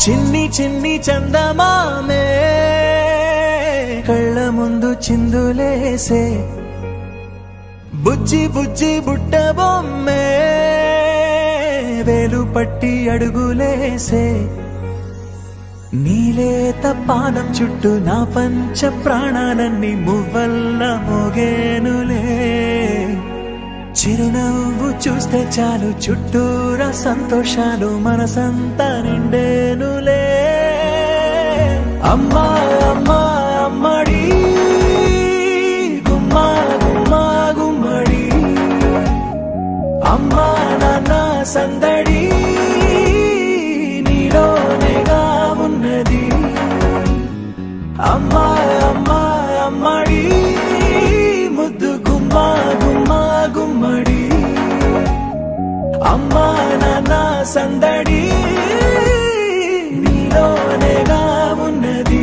చిన్ని చిన్ని చందమామే కళ్ళ ముందు చిందులేసే బుజ్జి బుజ్జి బుట్ట బొమ్మే వేలు పట్టి అడుగులేసే నీలేత పానం చుట్టూ నా పంచ ప్రాణాలన్నీ మువ్వల్ల మోగేనులే చిరునవ్వు చూస్తే చాలు చుట్టూరా సంతోషాలు మనసంతా నిండేనులే అమ్మా అమ్మా అమ్మడి గుమ్మా గుమ్మా గుమ్మడి అమ్మా నాన్న సందడి నీలోనేగా ఉన్నది అమ్మా అమ్మా అమ్మడి ముద్దు గుమ్మా గుమ్మా గుమ్మడి అమ్మా నాన్న సందడి నీలోనేగా ఉన్నది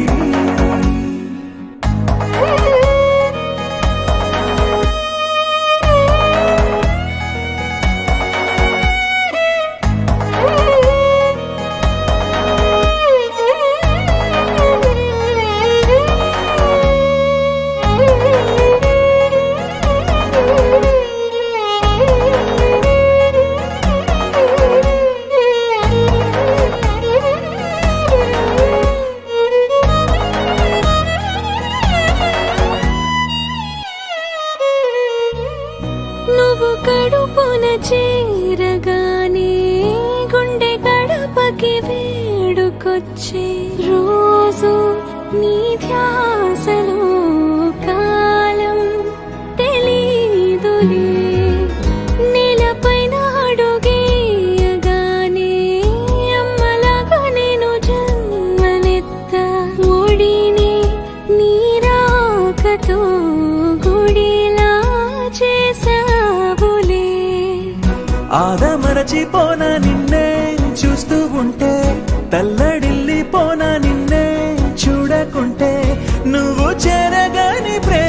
నువ్వు కడుపున చేరగానే గుండె గడపకి వేడుకొచ్చే రోజు నీ ధ్యాసలో కాలం తెలీదులే నేలపైన అడుగేయగానే అమ్మలాగా నేను జన్మనెత్త ఒడిని నీ రాకతో గుడిలా చేసావులే ఆదమరచిపోనా నిన్నే చూస్తూ ఉంటే తల్లడిల్లిపోనా నిన్నే చూడకుంటే నువ్వు చెరగని ప్రేమ